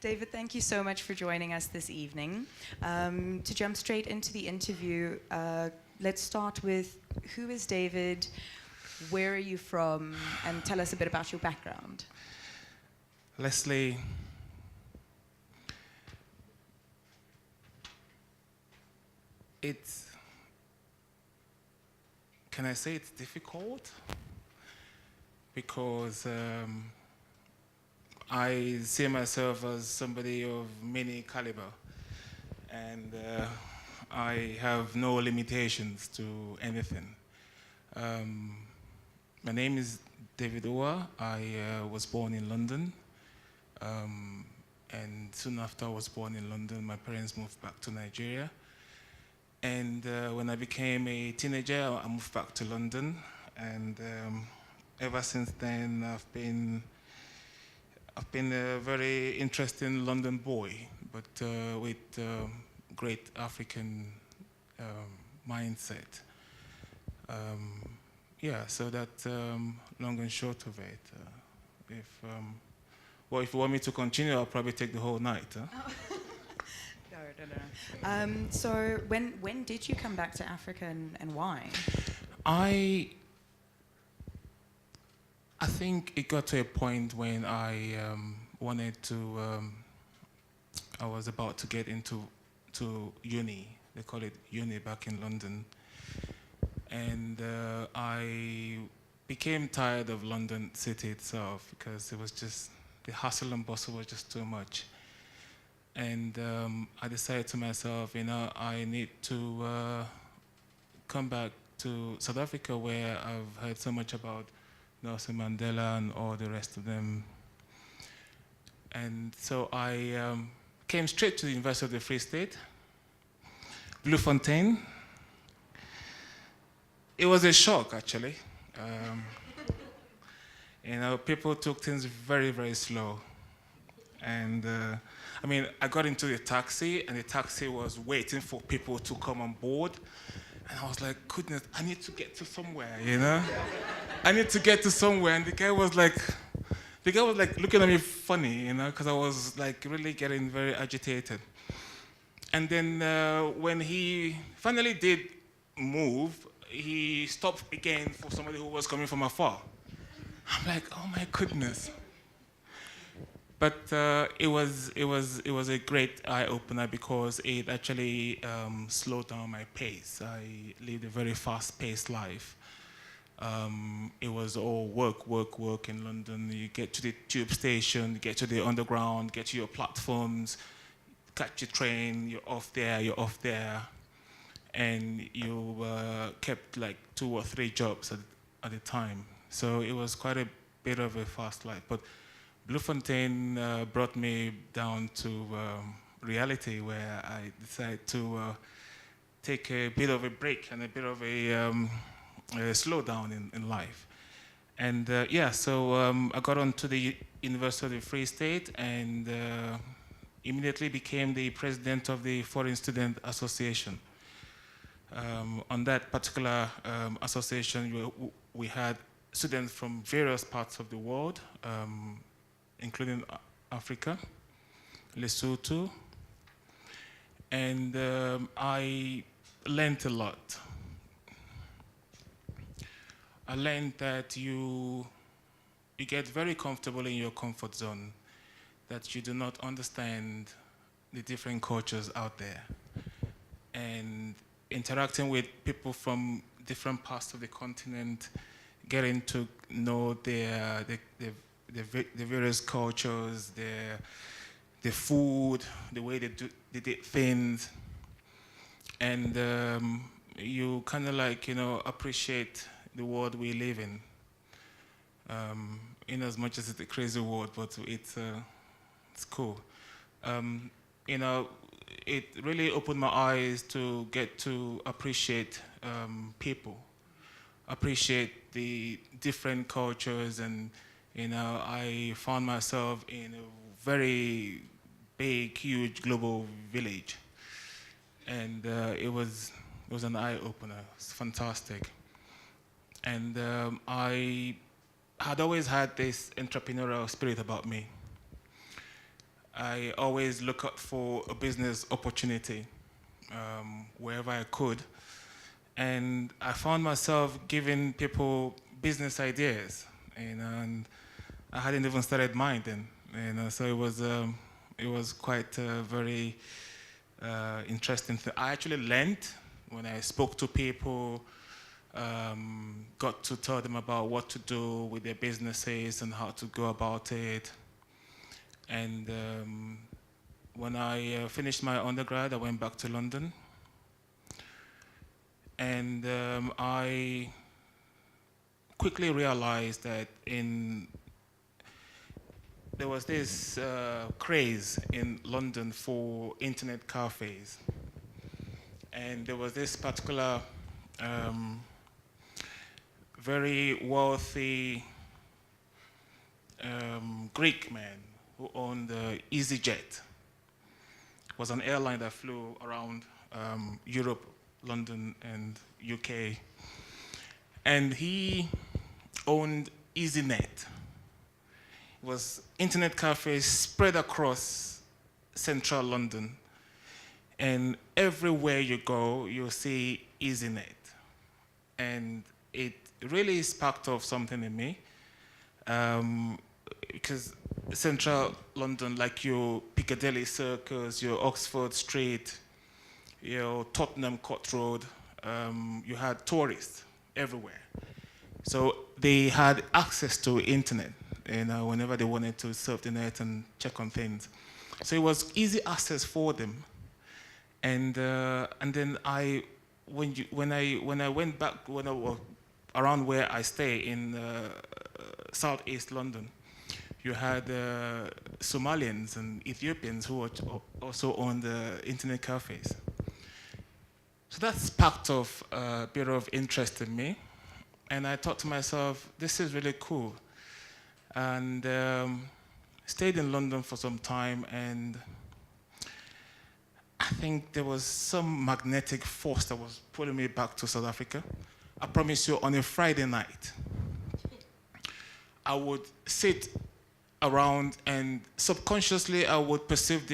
David, thank you so much for joining us this evening. To jump straight into the interview, let's start with who is David, where are you from, and tell us a bit about your background. Leslie, can I say it's difficult? Because I see myself as somebody of many caliber, and I have no limitations to anything. My name is David Uwah. I was born in London, and soon after I was born in London, my parents moved back to Nigeria. And when I became a teenager, I moved back to London, and ever since then, I've been a very interesting London boy, but with great African mindset. Yeah, so that's long and short of it. If you want me to continue, I'll probably take the whole night. Huh? Oh. No. So when did you come back to Africa and why? I think it got to a point when I wanted to, I was about to get into uni. They call it uni back in London. And I became tired of London city itself because it was just, the hustle and bustle was just too much. And I decided to myself, I need to come back to South Africa, where I've heard so much about Nelson Mandela and all the rest of them. And so I came straight to the University of the Free State, Bloemfontein. It was a shock, actually. People took things very, very slow. And I got into the taxi, and the taxi was waiting for people to come on board. And I was like, goodness, I need to get to somewhere, I need to get to somewhere. And the guy was like looking at me funny, because I was like really getting very agitated. And then when he finally did move, he stopped again for somebody who was coming from afar. I'm like, oh my goodness. But it was a great eye-opener because it actually slowed down my pace. I lived a very fast-paced life. It was all work in London. You get to the tube station, get to the underground, get to your platforms, catch your train, you're off there. And you kept like 2 or 3 jobs at a time. So it was quite a bit of a fast life. But Bloemfontein brought me down to reality, where I decided to take a bit of a break and a bit of a slowdown in life. And so I got onto the University of the Free State and immediately became the president of the Foreign Student Association. On that particular association, we had students from various parts of the world, including Africa, Lesotho, and I learned a lot. I learned that you get very comfortable in your comfort zone, that you do not understand the different cultures out there. And interacting with people from different parts of the continent, getting to know the various cultures, the food, the way they did things, and you kind of appreciate the world we live in as much as it's a crazy world, but it's cool. It really opened my eyes to get to appreciate people, appreciate the different cultures, and I found myself in a very big, huge global village, and it was an eye-opener. It's fantastic. And I had always had this entrepreneurial spirit about me. I always look out for a business opportunity wherever I could. And I found myself giving people business ideas, and I hadn't even started mine then. So it was quite a very interesting thing. I actually learned when I spoke to people, got to tell them about what to do with their businesses and how to go about it. And when I finished my undergrad, I went back to London. And I quickly realized that there was this craze in London for internet cafes. And there was this particular very wealthy Greek man who owned EasyJet. It was an airline that flew around Europe, London, and UK. And he owned EasyNet. It was internet cafes spread across central London. And everywhere you go, you'll see EasyNet. And it really sparked off something in me. Because central London, like your Piccadilly Circus, your Oxford Street, your Tottenham Court Road, you had tourists everywhere. So they had access to internet, whenever they wanted to surf the net and check on things. So it was easy access for them. And then when I went back, when I was around where I stay in southeast London, you had Somalians and Ethiopians who also owned the internet cafes. So that sparked off a bit of interest in me. And I thought to myself, this is really cool. And stayed in London for some time, and I think there was some magnetic force that was pulling me back to South Africa. I promise you, on a Friday night, I would sit around and subconsciously I would perceive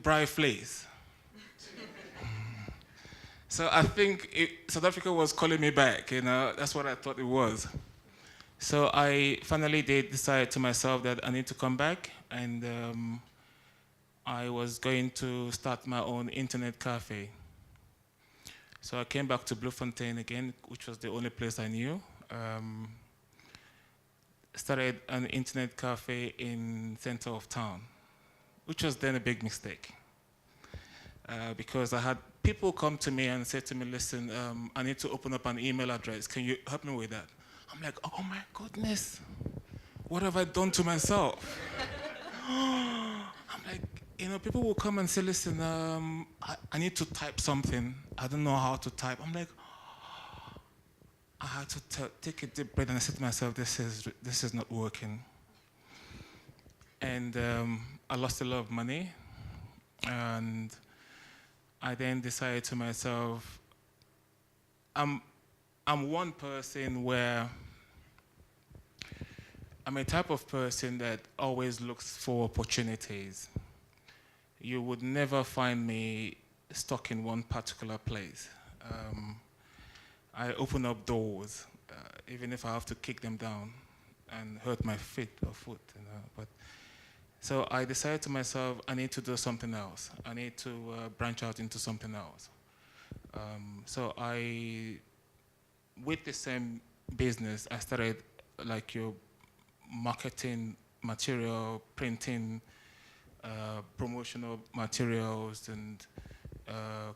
bright flares. So I think South Africa was calling me back, that's what I thought it was. So I finally did decide to myself that I need to come back, and I was going to start my own internet cafe. So I came back to Bloemfontein again, which was the only place I knew. Started an internet cafe in center of town, which was then a big mistake. Because I had people come to me and say to me, listen, I need to open up an email address. Can you help me with that? I'm like, oh my goodness, what have I done to myself? I'm like, people will come and say, listen, I need to type something. I don't know how to type. I'm like, I had to take a deep breath, and I said to myself, this is not working. And I lost a lot of money, and I then decided to myself, I'm one person where I'm a type of person that always looks for opportunities. You would never find me stuck in one particular place. I open up doors, even if I have to kick them down and hurt my feet or foot. But so I decided to myself, I need to do something else. I need to branch out into something else. So with the same business, I started like your marketing material, printing, promotional materials, and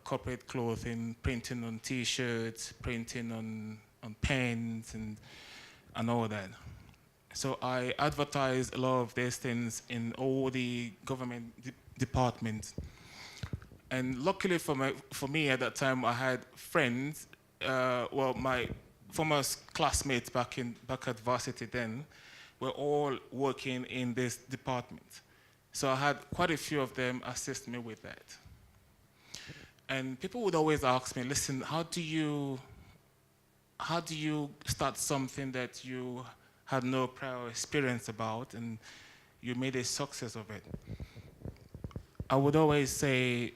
corporate clothing, printing on T-shirts, printing on pens, and all that. So I advertised a lot of these things in all the government departments. And luckily for me at that time, I had friends, my former classmates back at varsity then, were all working in this department. So I had quite a few of them assist me with that. And people would always ask me, listen, how do you start something that you had no prior experience about, and you made a success of it. I would always say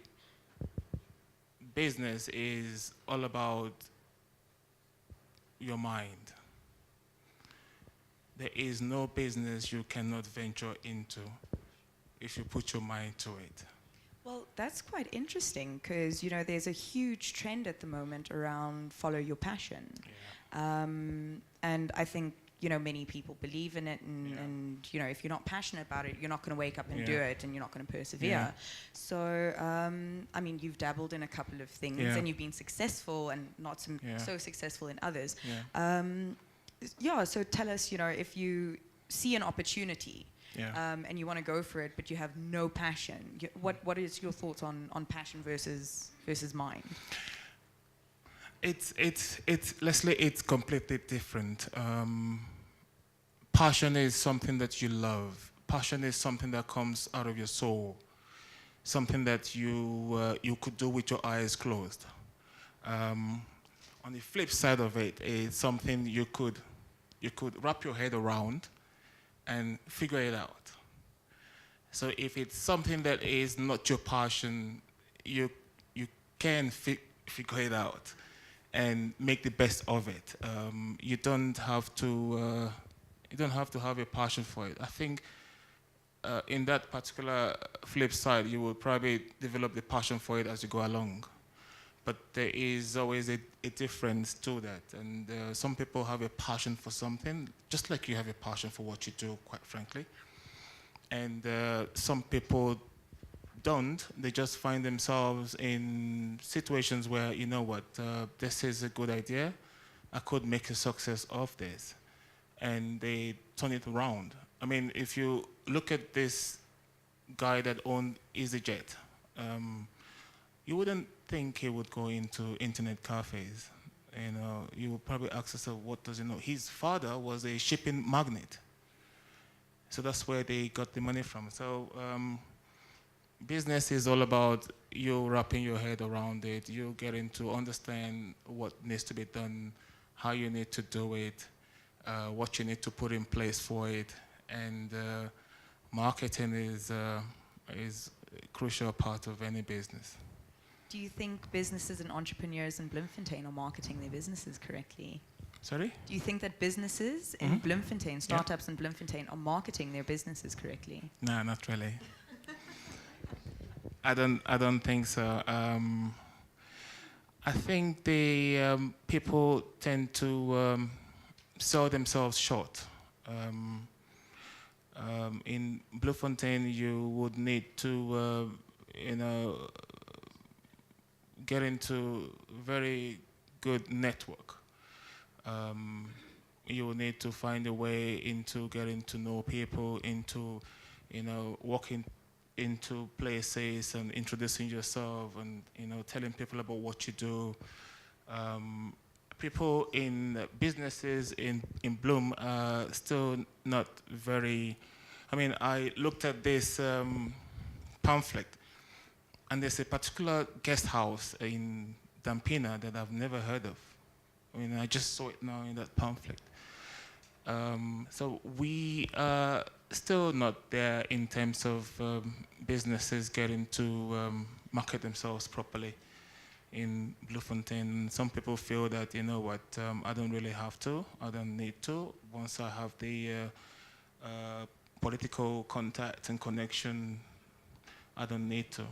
business is all about your mind. There is no business you cannot venture into if you put your mind to it. Well, that's quite interesting because, you know, there's a huge trend at the moment around follow your passion. Yeah. And I think, you know, many people believe in it and you know, if you're not passionate about it, you're not going to wake up and do it and you're not going to persevere. Yeah. So, I mean, you've dabbled in a couple of things and you've been successful and not so successful in others. So tell us, you know, if you see an opportunity and you want to go for it, but you have no passion, what is your thoughts on passion versus mind? Leslie, it's completely different. Passion is something that you love. Passion is something that comes out of your soul, something that you could do with your eyes closed. On the flip side of it, it's something you could wrap your head around and figure it out. So if it's something that is not your passion, you can figure it out and make the best of it. You don't have to have a passion for it. I think in that particular flip side, you will probably develop the passion for it as you go along. But there is always a difference to that. And some people have a passion for something, just like you have a passion for what you do, quite frankly. And some people don't. They just find themselves in situations where, you know what, this is a good idea. I could make a success of this. And they turn it around. I mean, if you look at this guy that owned EasyJet, you wouldn't think he would go into internet cafes. You know, you would probably ask yourself, what does he know? His father was a shipping magnate. So that's where they got the money from. So business is all about you wrapping your head around it, you getting to understand what needs to be done, how you need to do it, what you need to put in place for it. And marketing is a crucial part of any business. Do you think businesses and entrepreneurs in Bloemfontein are marketing their businesses correctly? Sorry? Do you think that businesses in Bloemfontein, startups in Bloemfontein, are marketing their businesses correctly? No, not really. I don't think so. I think the people tend to sell themselves short. In Bloemfontein, you would need to, get into very good network. You will need to find a way into getting to know people, into, walking into places and introducing yourself and, telling people about what you do. People in businesses in Bloem are still not very, I looked at this pamphlet, and there's a particular guest house in Dampina that I've never heard of. I just saw it now in that pamphlet. So we are still not there in terms of businesses getting to market themselves properly in Bloemfontein. Some people feel that, I don't really have to, I don't need to. Once I have the political contact and connection, I don't need to.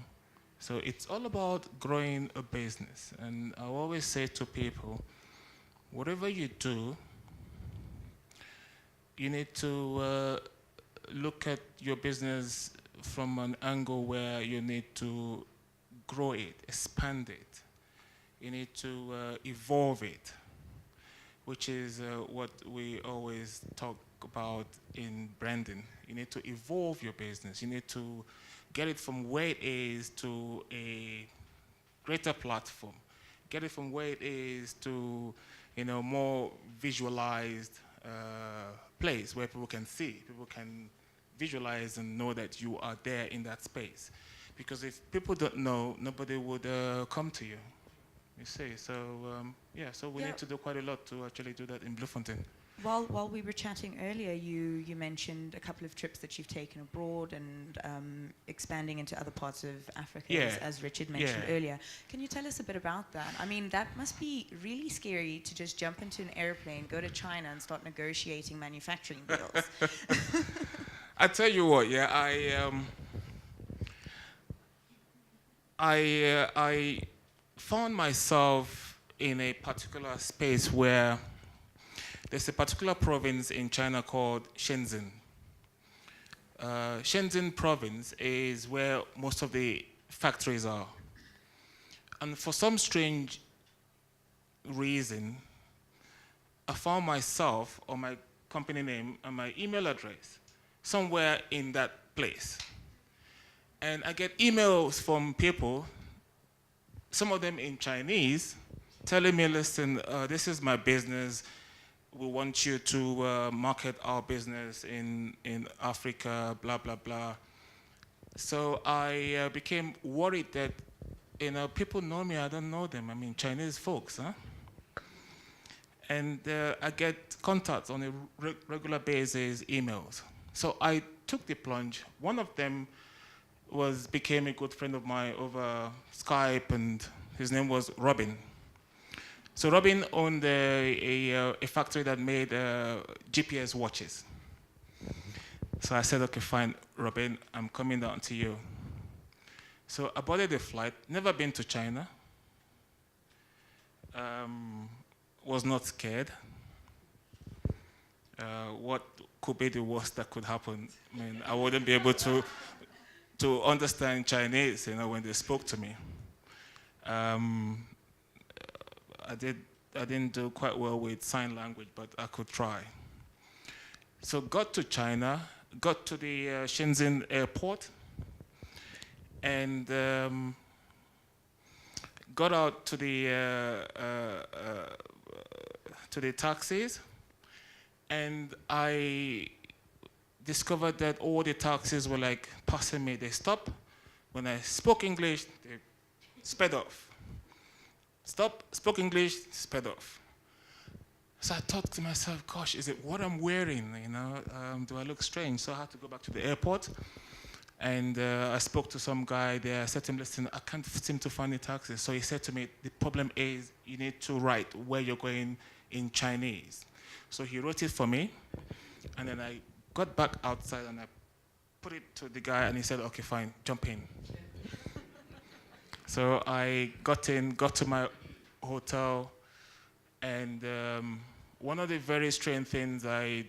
So it's all about growing a business. And I always say to people, whatever you do, you need to look at your business from an angle where you need to grow it, expand it. You need to evolve it, which is what we always talk about in branding. You need to evolve your business. You need to get it from where it is to a greater platform. Get it from where it is to, more visualized place where people can see, people can visualize and know that you are there in that space. Because if people don't know, nobody would come to you. You see, so so we need to do quite a lot to actually do that in Bloemfontein. While we were chatting earlier, you mentioned a couple of trips that you've taken abroad and expanding into other parts of Africa, Yeah. as Richard mentioned Yeah. earlier. Can you tell us a bit about that? I mean, that must be really scary to just jump into an airplane, go to China, and start negotiating manufacturing deals. I tell you what, yeah, I found myself in a particular space where there's a particular province in China called Shenzhen. Shenzhen province is where most of the factories are. And for some strange reason, I found myself, or my company name and my email address, somewhere in that place. And I get emails from people, some of them in Chinese, telling me, listen, this is my business. We want you to market our business in Africa, blah, blah, blah. So I became worried that, people know me, I don't know them. I mean, Chinese folks, huh? And I get contacts on a regular basis, emails. So I took the plunge. One of them became a good friend of mine over Skype, and his name was Robin. So Robin owned a factory that made GPS watches. So I said, okay, fine, Robin, I'm coming down to you. So I boarded a flight, never been to China, was not scared. What could be the worst that could happen? I mean, I wouldn't be able to understand Chinese, when they spoke to me. I didn't do quite well with sign language, but I could try. So got to China, got to the Shenzhen airport, and got out to the taxis, and I discovered that all the taxis were like passing me. They stopped. When I spoke English, they sped off. Stop, spoke English, sped off. So I thought to myself, gosh, is it what I'm wearing? Do I look strange? So I had to go back to the airport, and I spoke to some guy there. I said to him, listen, I can't seem to find the taxi. So he said to me, the problem is you need to write where you're going in Chinese. So he wrote it for me, and then I got back outside and I put it to the guy, and he said, okay, fine, jump in. So I got to my hotel, and one of the very strange things I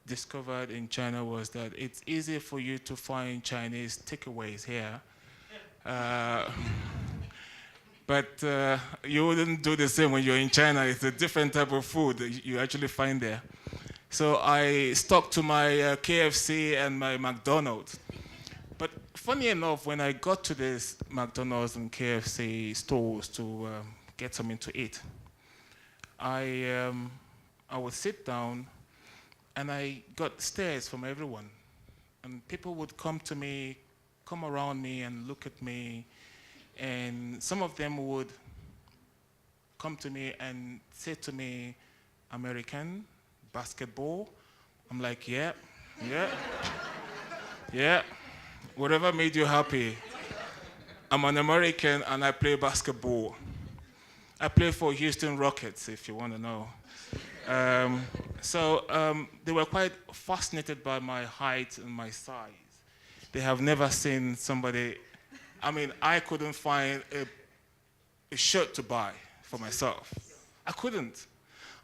discovered in China was that it's easy for you to find Chinese takeaways here. But you wouldn't do the same when you're in China. It's a different type of food that you actually find there. So I stuck to my KFC and my McDonald's. But funny enough, when I got to this McDonald's and KFC stores to get something to eat, I would sit down, and I got stares from everyone. And people would come around me and look at me, and some of them would come to me and say to me, American, basketball? I'm like, yeah, whatever made you happy. I'm an American and I play basketball. I play for Houston Rockets, if you want to know. So they were quite fascinated by my height and my size. They have never seen somebody. I mean, I couldn't find a shirt to buy for myself. I couldn't.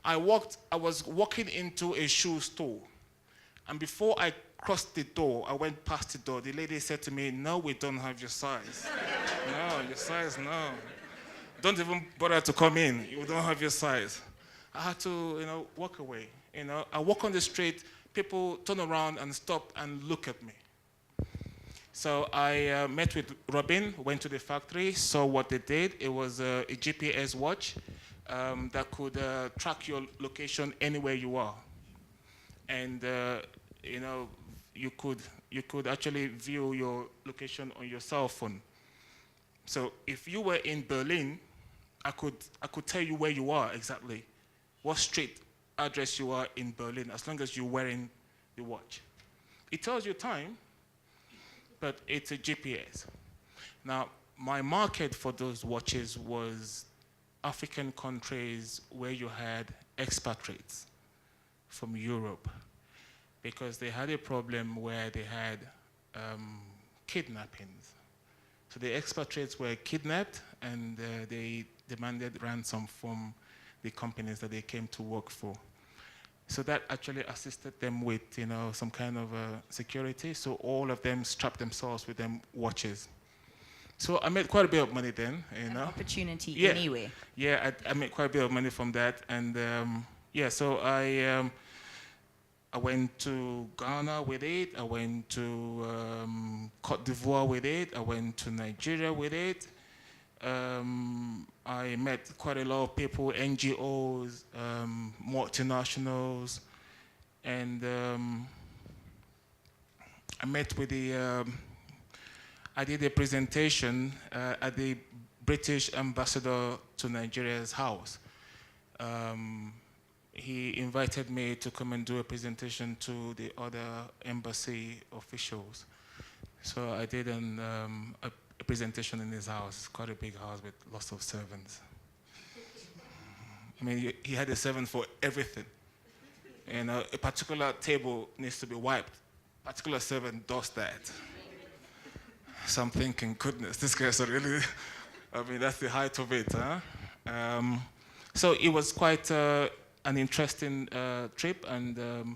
I was walking into a shoe store, and before I crossed the door, I went past the door. The lady said to me, no, we don't have your size. No, your size, no. Don't even bother to come in. You don't have your size. I had to, walk away. I walk on the street, people turn around and stop and look at me. So I met with Robin, went to the factory, saw what they did. It was a GPS watch that could track your location anywhere you are. And, you could actually view your location on your cell phone. So if you were in Berlin, I could tell you where you are exactly, what street address you are in Berlin, as long as you're wearing the watch. It tells you time, but it's a GPS. Now, my market for those watches was African countries where you had expatriates from Europe, because they had a problem where they had kidnappings. So the expatriates were kidnapped, and they demanded ransom from the companies that they came to work for. So that actually assisted them with, some kind of security. So all of them strapped themselves with them watches. So I made quite a bit of money then, An opportunity Yeah. anyway. Yeah, I made quite a bit of money from that, and so I went to Ghana with it. I went to Cote d'Ivoire with it. I went to Nigeria with it. I met quite a lot of people, NGOs, multinationals, and I met with I did a presentation at the British ambassador to Nigeria's house. He invited me to come and do a presentation to the other embassy officials. So I did a presentation in his house, quite a big house with lots of servants. I mean, he had a servant for everything. And a particular table needs to be wiped. A particular servant does that. So I'm thinking, goodness, this guy's really, that's the height of it, huh? So it was quite an interesting trip, and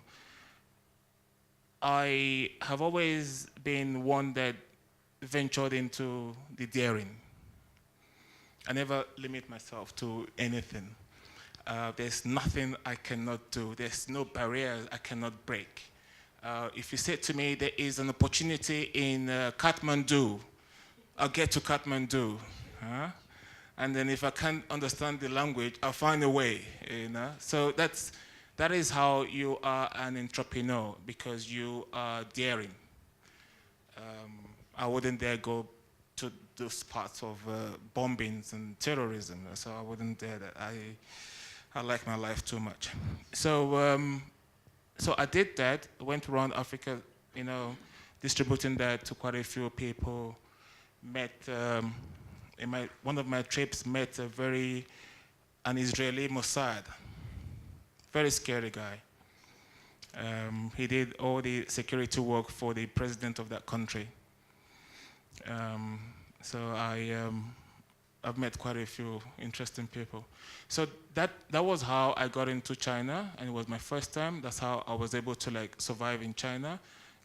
I have always been one that ventured into the daring. I never limit myself to anything. There's nothing I cannot do. There's no barriers I cannot break. If you say to me there is an opportunity in Kathmandu, I'll get to Kathmandu. Huh? And then if I can't understand the language, I'll find a way. So that is how you are an entrepreneur, because you are daring. I wouldn't dare go to those parts of bombings and terrorism, so I wouldn't dare that. I like my life too much. So I did that. I went around Africa, distributing that to quite a few people. Met in one of my trips, met an Israeli Mossad, very scary guy. He did all the security work for the president of that country. So I've met quite a few interesting people. So that was how I got into China, and it was my first time. That's how I was able to survive in China.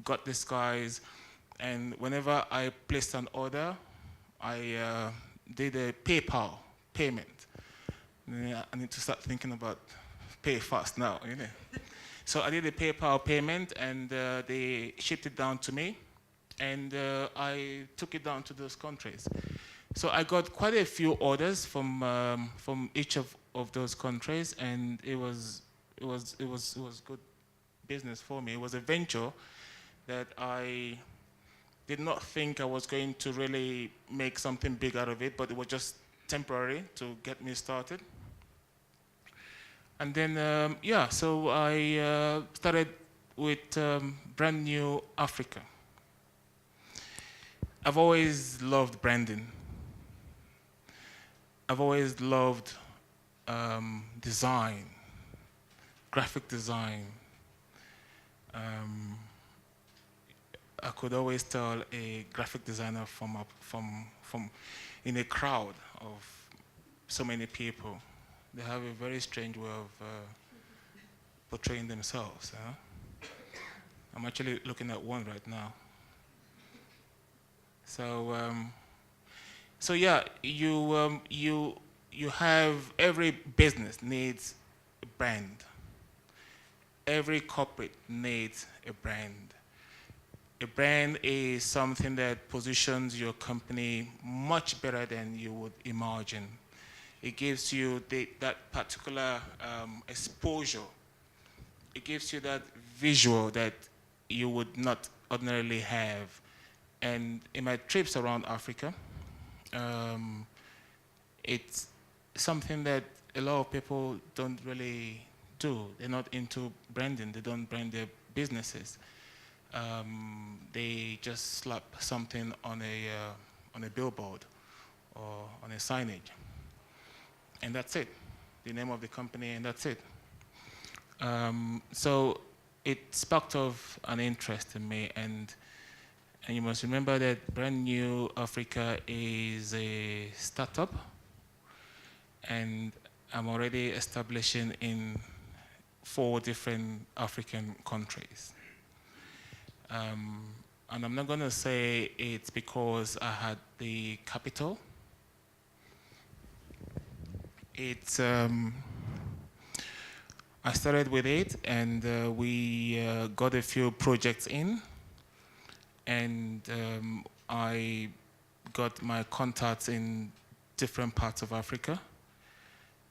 Got these guys, and whenever I placed an order, I did a PayPal payment. I need to start thinking about pay fast now, So I did a PayPal payment, and they shipped it down to me, and I took it down to those countries. So I got quite a few orders from each of those countries, and it was good business for me. It was a venture that I did not think I was going to really make something big out of it, but it was just temporary to get me started. And then, so I started with brand new Afrika. I've always loved branding. I've always loved design, graphic design. I could always tell a graphic designer from in a crowd of so many people. They have a very strange way of portraying themselves. Huh? I'm actually looking at one right now. So yeah, you have, every business needs a brand. Every corporate needs a brand. A brand is something that positions your company much better than you would imagine. It gives you that particular exposure. It gives you that visual that you would not ordinarily have. And in my trips around Africa, it's something that a lot of people don't really do. They're not into branding. They don't brand their businesses. They just slap something on a billboard or on a signage, and that's it. The name of the company, and that's it. So it sparked off an interest in me, and you must remember that Brand New Africa is a startup, and I'm already establishing in 4 different African countries. And I'm not going to say it's because I had the capital. It's I started with it, and we got a few projects in, and I got my contacts in different parts of Africa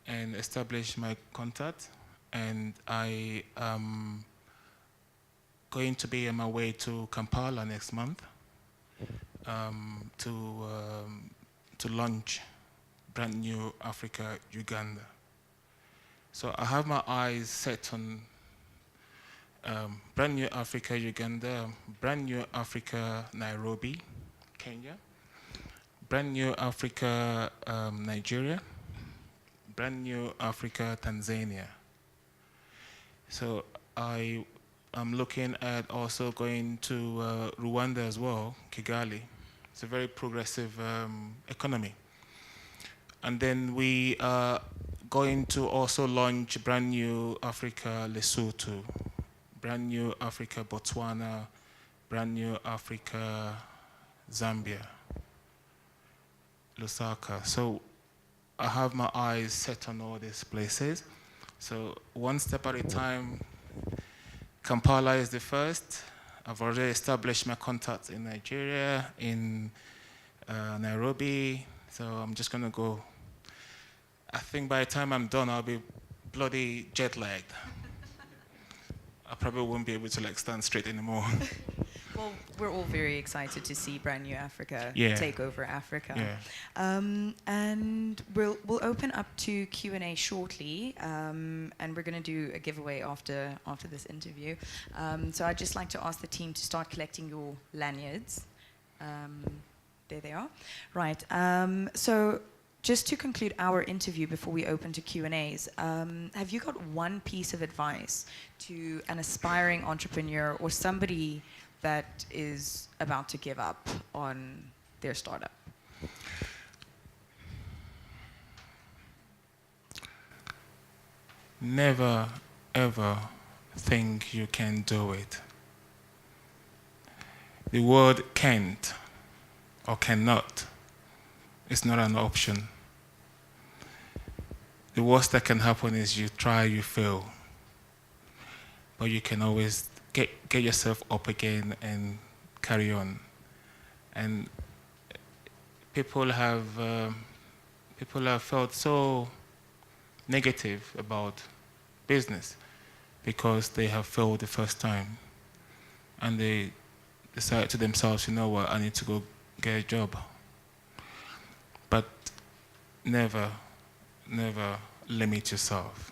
and established my contact, and I am going to be on my way to Kampala next month to launch Brand New Africa Uganda. So I have my eyes set on Brand New Africa Uganda, Brand New Africa Nairobi, Kenya, Brand New Africa Nigeria, Brand New Africa Tanzania. So I'm looking at also going to Rwanda as well, Kigali. It's a very progressive economy. And then we are going to also launch Brand New Africa Lesotho, Brand New Africa Botswana, Brand New Africa Zambia, Lusaka. So I have my eyes set on all these places. So one step at a time. Kampala is the first. I've already established my contacts in Nigeria, in Nairobi. So I'm just going to go. I think by the time I'm done, I'll be bloody jet lagged. I probably won't be able to stand straight anymore. Well, we're all very excited to see Brand New Africa take over Africa. Yeah. And we'll open up to Q&A shortly, and we're going to do a giveaway after this interview. So I'd just like to ask the team to start collecting your lanyards. There they are. Right. So just to conclude our interview before we open to Q&As, have you got one piece of advice to an aspiring entrepreneur or somebody that is about to give up on their startup? Never, ever think you can do it. The word can't or cannot is not an option. The worst that can happen is you try, you fail. But you can always get yourself up again and carry on. And people have felt so negative about business because they have failed the first time, and they decide to themselves, you know what, I need to go get a job. But never, never limit yourself.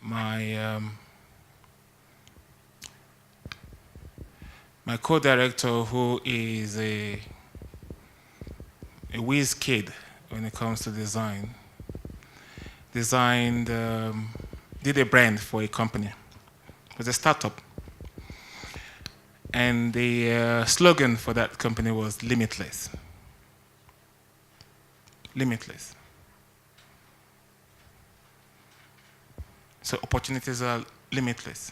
My co-director, who is a whiz kid when it comes to design, did a brand for a company. It was a startup. And the slogan for that company was limitless. Limitless. So opportunities are limitless.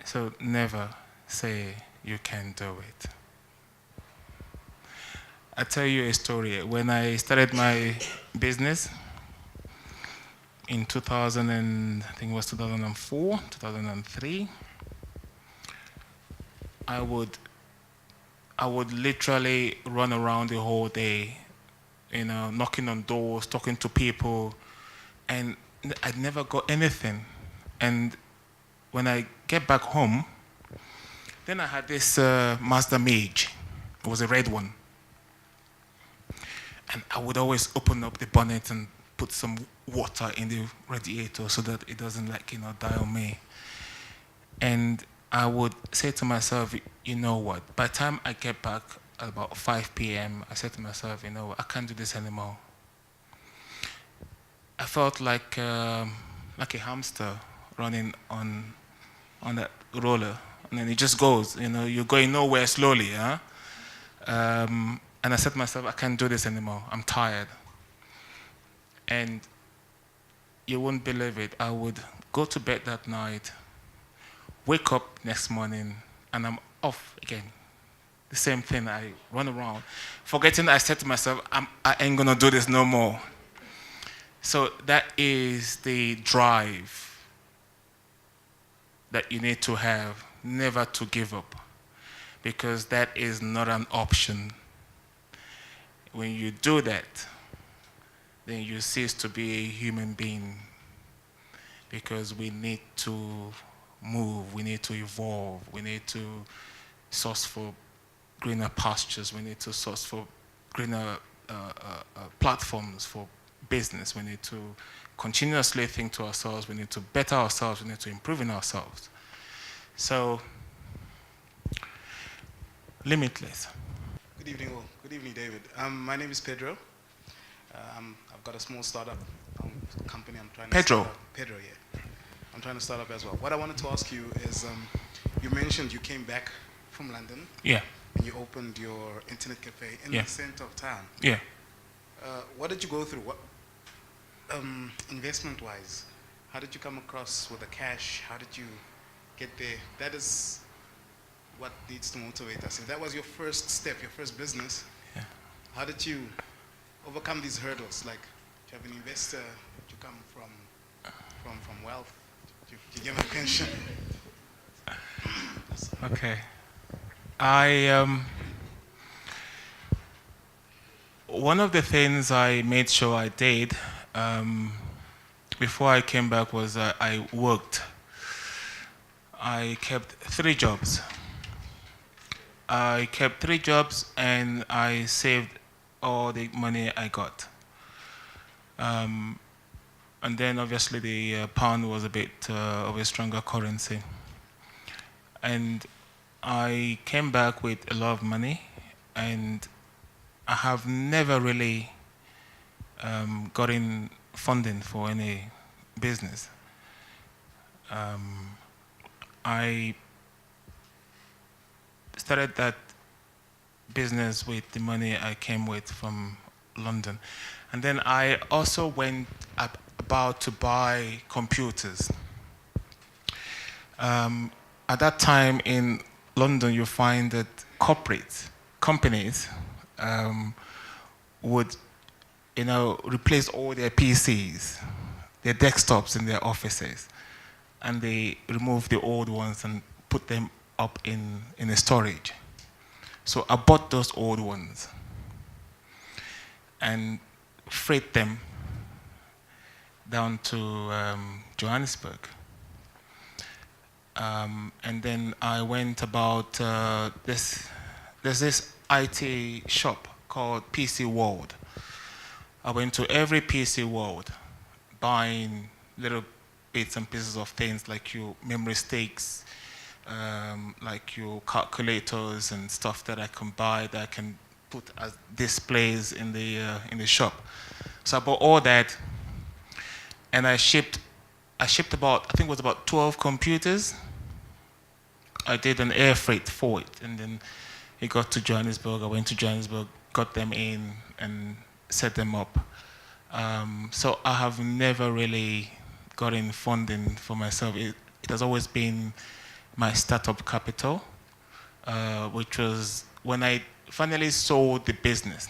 So never say you can't do it. I'll tell you a story. When I started my business in I think it was 2004, 2003, I would literally run around the whole day, knocking on doors, talking to people, and I never got anything. And when I get back home, then I had this Mazda Mage. It was a red one. And I would always open up the bonnet and put some water in the radiator so that it doesn't die on me. And I would say to myself, you know what, by the time I get back at about 5 p.m., I said to myself, you know what, I can't do this anymore. I felt like a hamster running on that roller, and then it just goes, you're going nowhere slowly, huh? And I said to myself, I can't do this anymore, I'm tired. And you won't believe it, I would go to bed that night, wake up next morning, and I'm off again. The same thing, I run around. Forgetting, I said to myself, I ain't gonna do this no more. So that is the drive that you need to have, never to give up, because that is not an option. When you do that, then you cease to be a human being, because we need to move, we need to evolve, we need to source for greener pastures, we need to source for greener platforms for business, we need to continuously think to ourselves, we need to better ourselves, we need to improve in ourselves. So, limitless. Good evening, all. Good evening, David. My name is Pedro. I've got a small startup company I'm trying to start up. Pedro, yeah. I'm trying to start up as well. What I wanted to ask you is, you mentioned you came back from London. Yeah. And you opened your internet cafe in the center of town. Yeah. What did you go through? What, investment-wise, how did you come across with the cash? How did you get there? That is what needs to motivate us. If that was your first step, your first business, how did you overcome these hurdles? Like, do you have an investor? Did you come from wealth? Did you give a pension? Okay. One of the things I made sure I did before I came back was I worked. I kept 3 jobs. I kept 3 jobs and I saved all the money I got. And then obviously the pound was a bit of a stronger currency. And I came back with a lot of money, and I have never really gotten funding for any business. I started that business with the money I came with from London. And then I also went about to buy computers. At that time in London, you find that corporate companies would, replace all their PCs, their desktops in their offices, and they remove the old ones and put them up in a storage. So I bought those old ones and freight them down to Johannesburg. And then I went about there's this IT shop called PC World. I went to every PC World buying little bits and pieces of things like your memory sticks, like your calculators and stuff that I can buy that I can put as displays in the shop. So I bought all that, and I shipped about, I think it was about 12 computers. I did an air freight for it, and then it got to Johannesburg. I went to Johannesburg, got them in, and set them up. So I have never really gotten funding for myself. It has always been my startup capital, which was when I finally sold the business.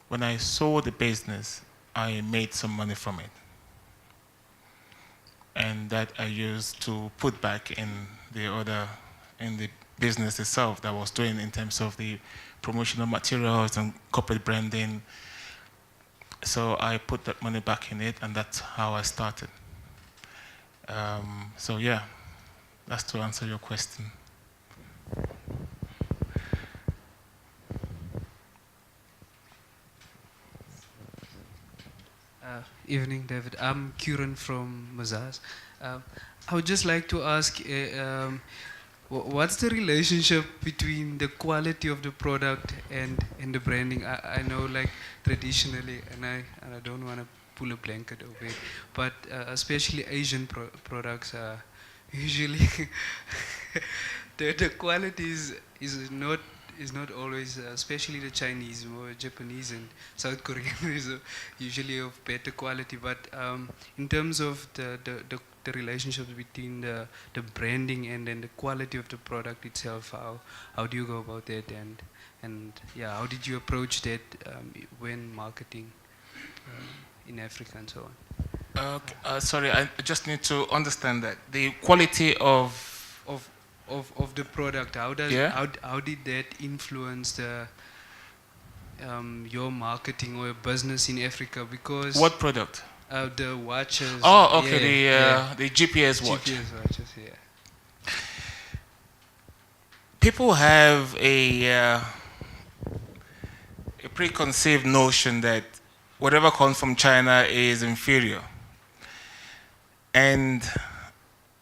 When I sold the business, I made some money from it. And that I used to put back in the business itself that I was doing in terms of the promotional materials and corporate branding. So I put that money back in it, and that's how I started. So yeah, That's to answer your question. Evening, David. I'm Kieran from Mazars. I would just like to ask, what's the relationship between the quality of the product and the branding? I know, like, traditionally, and I don't want to pull a blanket over it, but especially Asian products are usually the quality is not always, especially the Chinese or Japanese and South Korean is usually of better quality. But in terms of the relationships between the branding and then the quality of the product itself, how do you go about that? And yeah, how did you approach that when marketing in Africa and so on? Sorry, I just need to understand that. The quality of Of the product, Yeah. how did that influence your marketing or your business in Africa? Because what product? the watches. Oh, okay, the GPS watch. GPS watches, yeah. People have a preconceived notion that whatever comes from China is inferior. And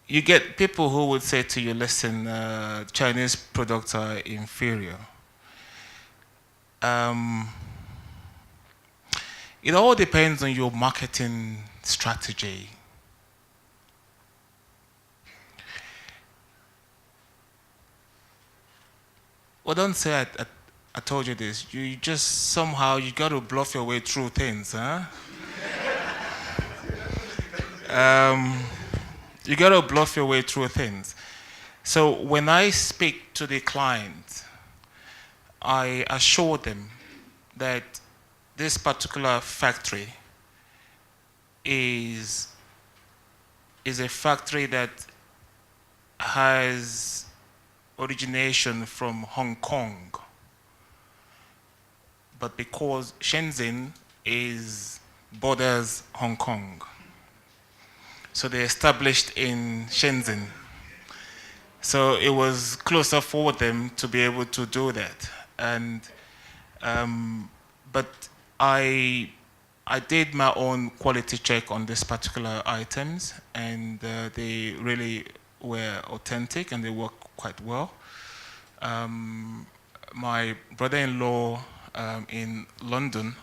you get people who would say to you, listen, Chinese products are inferior. It all depends on your marketing strategy. Well, don't say I told you this. You just somehow, you got to bluff your way through things, huh? You got to bluff your way through things. So when I speak to the client, I assure them that this particular factory is a factory that has origination from Hong Kong. But because Shenzhen borders Hong Kong, so they established in Shenzhen. So it was closer for them to be able to do that. And but I did my own quality check on this particular items, and they really were authentic and they work quite well. My brother-in-law in London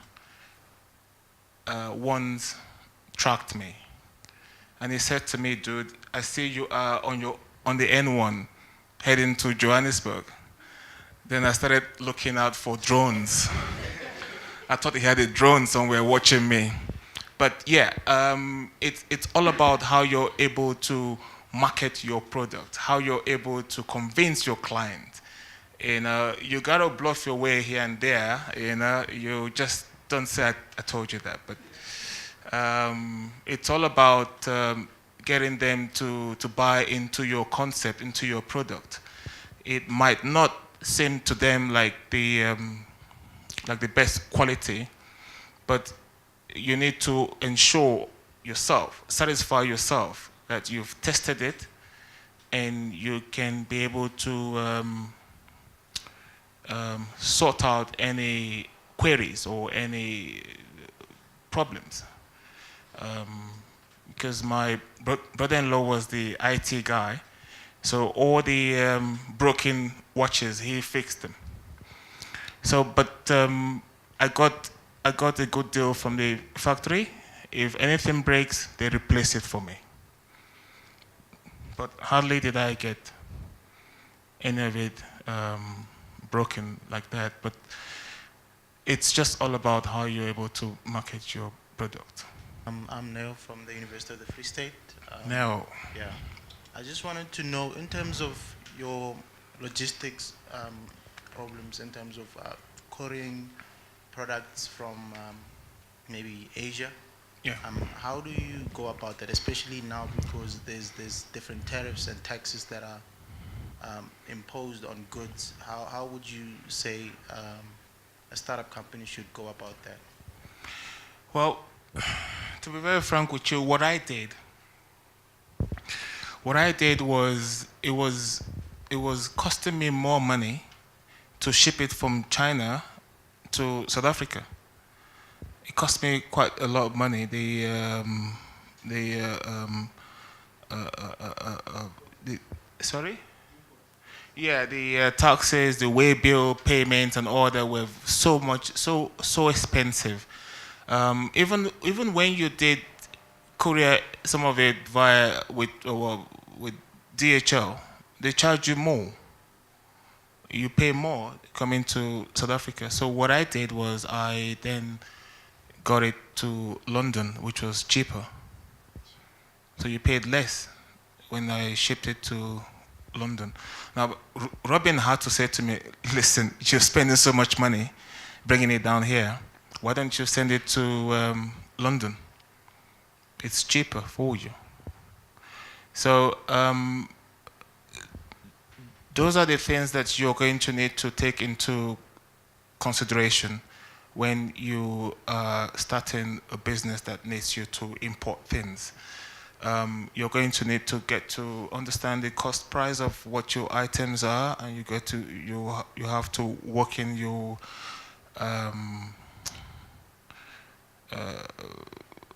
once tracked me. And he said to me, dude, I see you are on the N1 heading to Johannesburg. Then I started looking out for drones. I thought he had a drone somewhere watching me. But yeah, it's all about how you're able to market your product, how you're able to convince your client. You gotta bluff your way here and there. You just don't say I told you that. But it's all about getting them to buy into your concept, into your product. It might not seem to them like the best quality, but you need to ensure yourself, satisfy yourself that you've tested it and you can be able to sort out any queries or any problems. Because my brother-in-law was the IT guy, so all the broken watches, he fixed them. So, but I got a good deal from the factory. If anything breaks, they replace it for me. But hardly did I get any of it broken like that. But it's just all about how you're able to market your product. I'm Neo from the University of the Free State. Neo. Yeah. I just wanted to know, in terms of your logistics problems, in terms of couriering products from maybe Asia, Yeah. how do you go about that, especially now because there's different tariffs and taxes that are imposed on goods? How would you say a startup company should go about that? Well, to be very frank with you, what I did what I did was it was costing me more money to ship it from China to South Africa. It cost me quite a lot of money. Sorry? Yeah, the taxes, the way bill payments, and all that were so expensive. Even when you did courier, some of it via with DHL, they charge you more. You pay more coming to South Africa. So what I did was I then got it to London, which was cheaper. So you paid less when I shipped it to London. Now, Robin had to say to me, listen, you're spending so much money bringing it down here. Why don't you send it to London? It's cheaper for you. So those are the things that you're going to need to take into consideration when you are starting a business that needs you to import things. You're going to need to get to understand the cost price of what your items are, and you have to work in your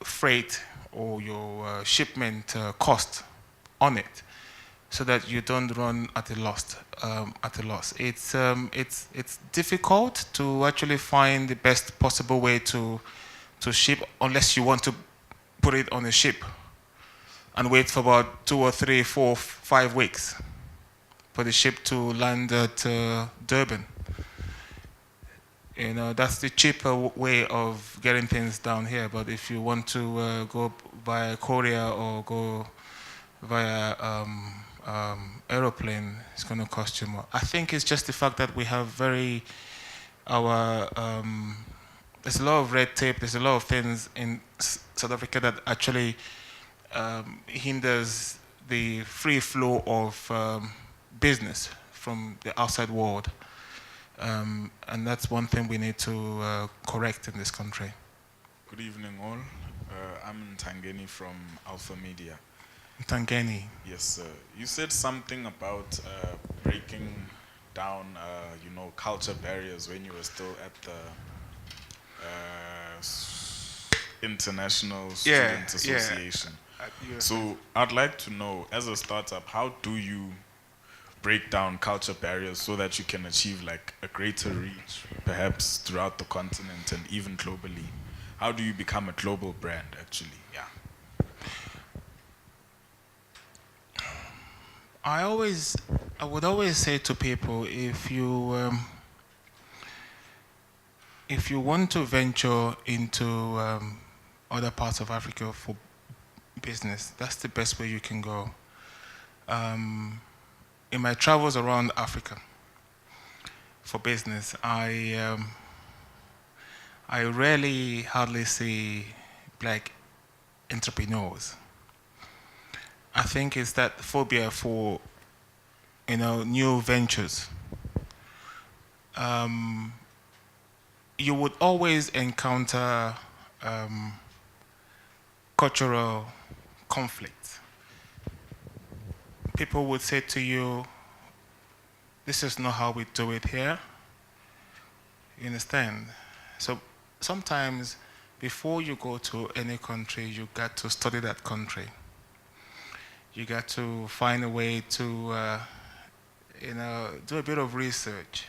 freight or your shipment cost on it, so that you don't run at a loss. It's difficult to actually find the best possible way to ship, unless you want to put it on a ship and wait for about 2 or 3, 4, 5 weeks for the ship to land at Durban. You know, that's the cheaper way of getting things down here. But if you want to go via courier or go via aeroplane, it's going to cost you more. I think it's just the fact that we have there's a lot of red tape, there's a lot of things in South Africa that actually hinders the free flow of business from the outside world. And that's one thing we need to correct in this country. Good evening, all. I'm Tangeni from Alpha Media. Tangeni. Yes, sir. You said something about breaking down, culture barriers when you were still at the International Student Association. So I'd like to know, as a startup, how do you break down culture barriers so that you can achieve like a greater reach, perhaps throughout the continent and even globally? How do you become a global brand, actually? Yeah. I would always say to people, if you want to venture into other parts of Africa for business, that's the best way you can go. In my travels around Africa for business, I hardly see black entrepreneurs. I think it's that phobia for, new ventures. You would always encounter cultural conflict. People would say to you, this is not how we do it here. You understand? So sometimes before you go to any country, you got to study that country. You got to find a way to, do a bit of research.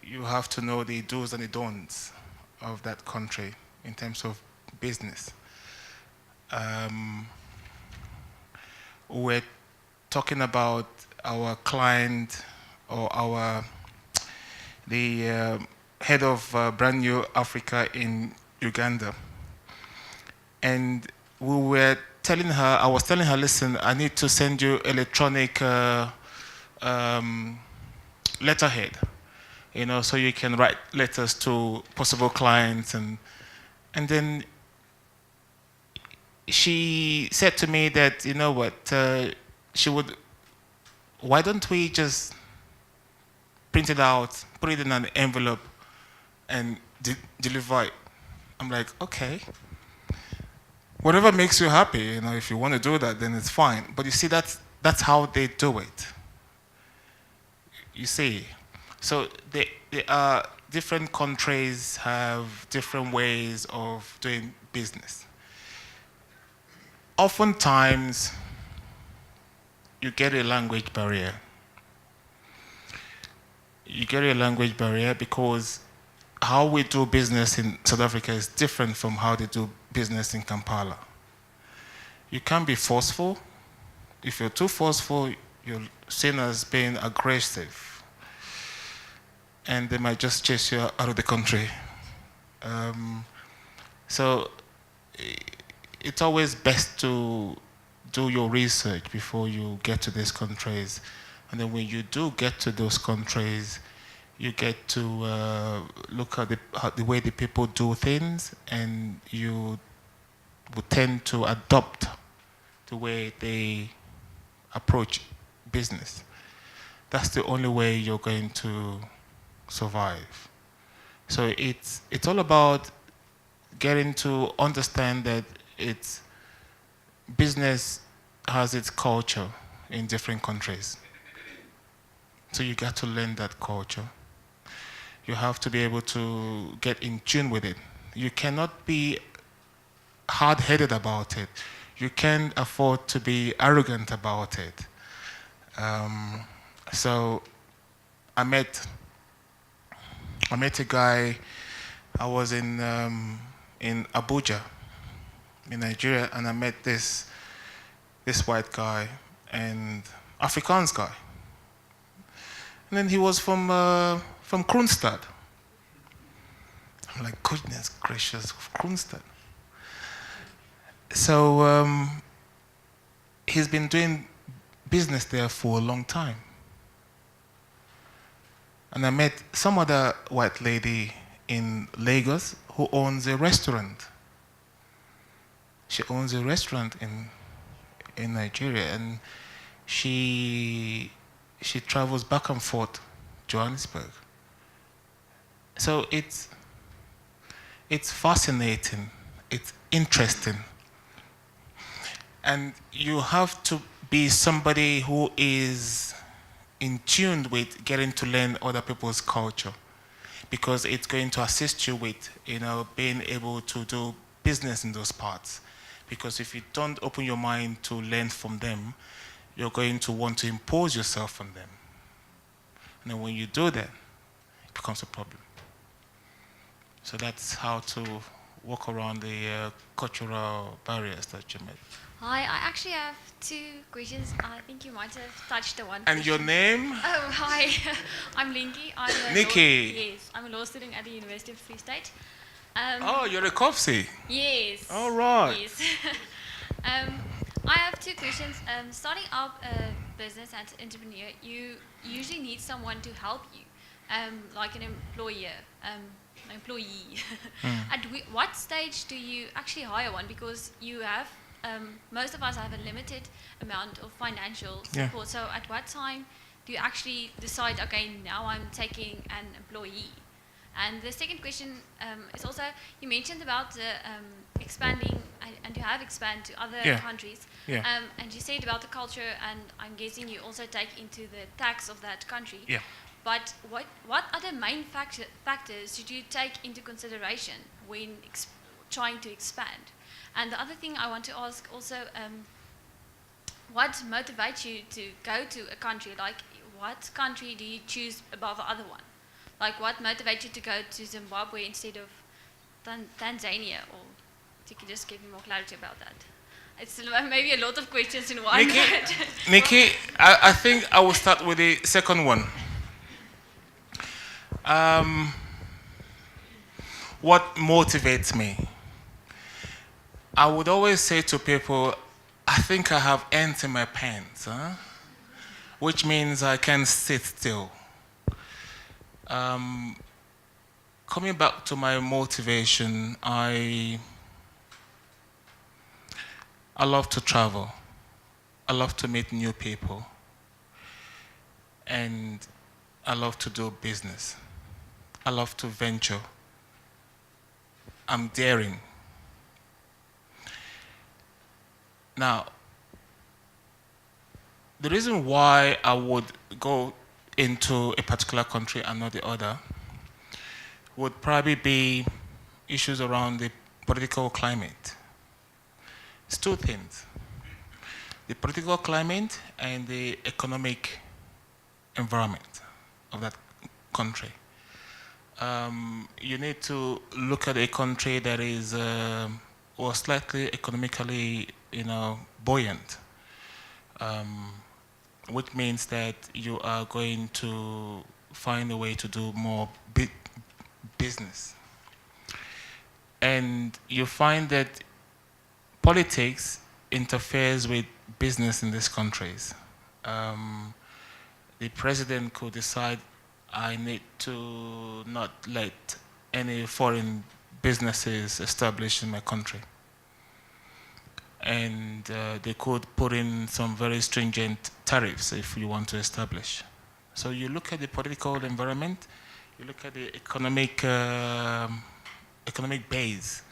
You have to know the do's and the don'ts of that country in terms of business. We're talking about our client or the head of Brand New Africa in Uganda. And I was telling her, listen, I need to send you electronic letterhead, so you can write letters to possible clients. And then she said to me that, why don't we just print it out, put it in an envelope, and deliver it? I'm like, okay. whatever makes you happy, you know, if you want to do that, then it's fine. But you see, that's how they do it. You see, so they are different countries have different ways of doing business. Oftentimes, you get a language barrier. You get a language barrier because how we do business in South Africa is different from how they do business in Kampala. You can't be forceful. If you're too forceful, you're seen as being aggressive. And they might just chase you out of the country. So it's always best to do your research before you get to these countries. And then when you do get to those countries, you get to look at the way the people do things, and you would tend to adopt the way they approach business. That's the only way you're going to survive. So it's all about getting to understand that business has its culture in different countries. So you got to learn that culture. You have to be able to get in tune with it. You cannot be hard-headed about it. You can't afford to be arrogant about it. So I met a guy. I was in Abuja, in Nigeria, and I met this white guy and Afrikaans guy. And then he was from Kroonstad. I'm like, goodness gracious, Kroonstad. So he's been doing business there for a long time. And I met some other white lady in Lagos who owns a restaurant. She owns a restaurant in Nigeria, and she travels back and forth Johannesburg. So it's fascinating, it's interesting. And you have to be somebody who is in tune with getting to learn other people's culture, because it's going to assist you with, being able to do business in those parts. Because if you don't open your mind to learn from them, you're going to want to impose yourself on them. And then when you do that, it becomes a problem. So that's how to walk around the cultural barriers that you met. Hi, I actually have two questions. I think you might have touched the one. And your name? Oh, hi. I'm Linky. Nikki. Yes, I'm a law student at the University of Free State. Oh, you're a COFSI? Yes. All right. Yes. I have two questions. Starting up a business as an entrepreneur, you usually need someone to help you, like an employee. At what stage do you actually hire one? Because you have, most of us have a limited amount of financial support. So at what time do you actually decide, okay, now I'm taking an employee? And the second question is also, you mentioned about the expanding, and you have expanded to other countries. Yeah. And you said about the culture, and I'm guessing you also take into the tax of that country. Yeah. But what other main factors should you take into consideration when trying to expand? And the other thing I want to ask also, what motivates you to go to a country? Like, what country do you choose above the other one? Like, what motivates you to go to Zimbabwe instead of Tanzania? Or if you could just give me more clarity about that. It's maybe a lot of questions in one. Nikki, I think I will start with the second one. What motivates me? I would always say to people, I think I have ants in my pants, which means I can sit still. Coming back to my motivation, I love to travel. I love to meet new people. And I love to do business. I love to venture. I'm daring. Now, the reason why I would go into a particular country and not the other would probably be issues around the political climate. It's two things: the political climate and the economic environment of that country. You need to look at a country that is or slightly economically, buoyant, which means that you are going to find a way to do more business. And you find that politics interferes with business in these countries. The president could decide, I need to not let any foreign businesses establish in my country. And they could put in some very stringent tariffs if you want to establish. So you look at the political environment, you look at the economic base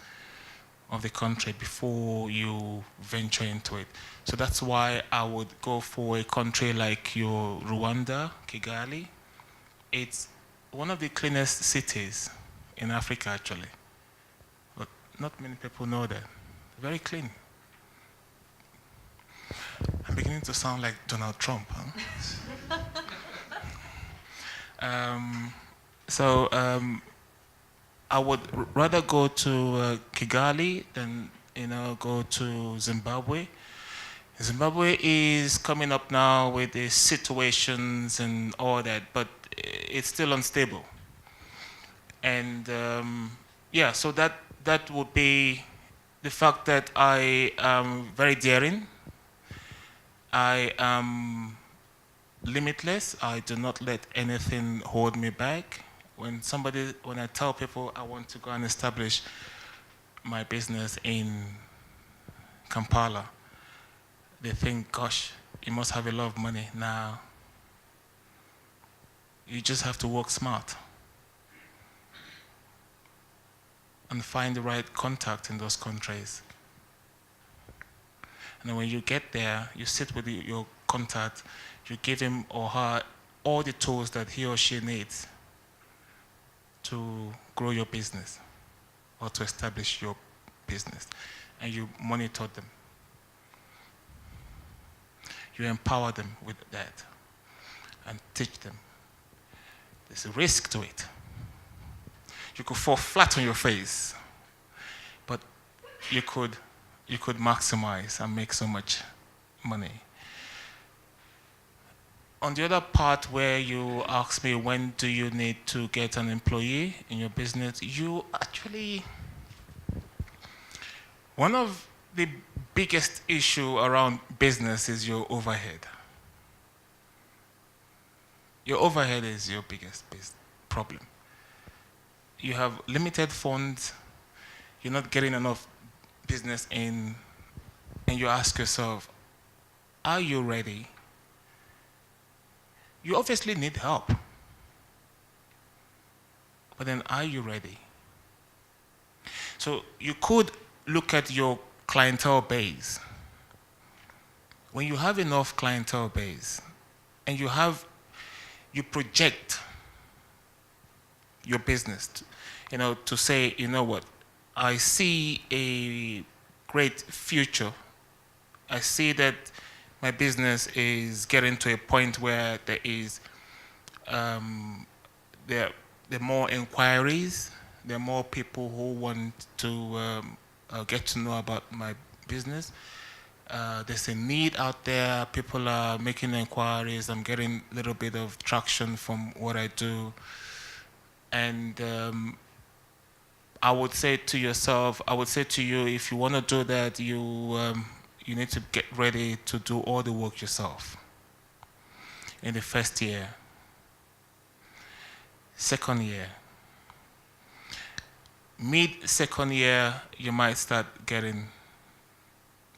of the country before you venture into it. So that's why I would go for a country like your Rwanda, Kigali. It's one of the cleanest cities in Africa, actually. But not many people know that. Very clean. I'm beginning to sound like Donald Trump, huh? I would rather go to Kigali than go to Zimbabwe. Zimbabwe is coming up now with the situations and all that, but it's still unstable. And so that would be the fact that I am very daring. I am limitless. I do not let anything hold me back. When I tell people I want to go and establish my business in Kampala, they think, gosh, you must have a lot of money. Now, you just have to work smart and find the right contact in those countries. And when you get there, you sit with your contact, you give him or her all the tools that he or she needs to grow your business or to establish your business. And you monitor them. You empower them with that and teach them. There's a risk to it. You could fall flat on your face, but you could maximize and make so much money. On the other part where you ask me when do you need to get an employee in your business, you actually, one of the biggest issue around business is your overhead. Your overhead is your biggest problem. You have limited funds, you're not getting enough business in, and you ask yourself, are you ready? You obviously need help. But then, are you ready? So you could look at your clientele base. When you have enough clientele base and you project your business, to say, you know what, I see a great future. I see that my business is getting to a point where there are more inquiries, there are more people who want to get to know about my business. There's a need out there. People are making inquiries. I'm getting a little bit of traction from what I do. And I would say to you, if you want to do that, you need to get ready to do all the work yourself in the first year. Second year. Mid-second year, you might start getting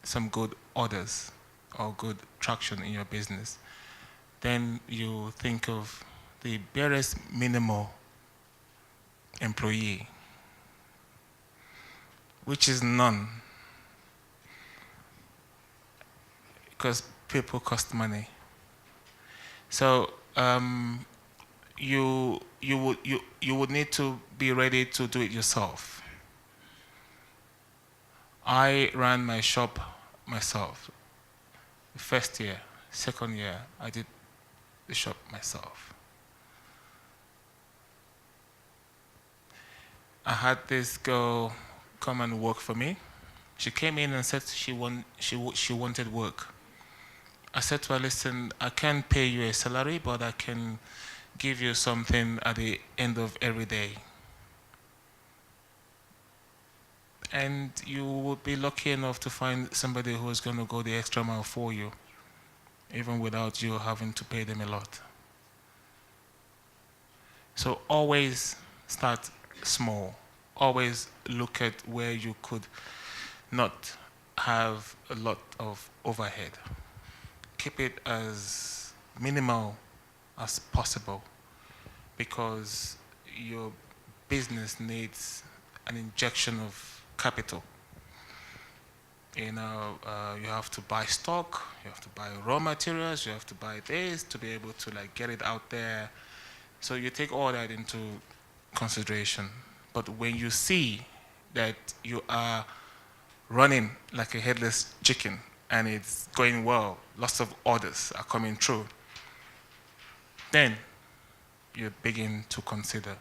some good orders or good traction in your business. Then you think of the barest minimal employee, which is none. because people cost money. So you would need to be ready to do it yourself. I ran my shop myself. The first year, second year, I did the shop myself. I had this girl come and work for me. She came in and said she wanted work. I said to her, listen, I can't pay you a salary, but I can give you something at the end of every day. And you would be lucky enough to find somebody who is going to go the extra mile for you, even without you having to pay them a lot. So always start small. Always look at where you could not have a lot of overhead. Keep it as minimal as possible, because your business needs an injection of capital. You know, you have to buy stock, you have to buy raw materials, you have to buy this to be able to like get it out there. So you take all that into consideration. But when you see that you are running like a headless chicken and it's going well, lots of orders are coming through, then you begin to consider.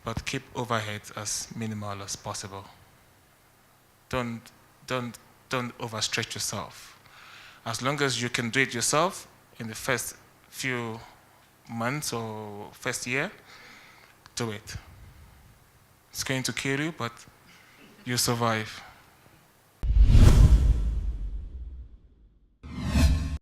But keep overheads as minimal as possible. Don't overstretch yourself. As long as you can do it yourself in the first few months or first year, do it. It's going to kill you, but you survive.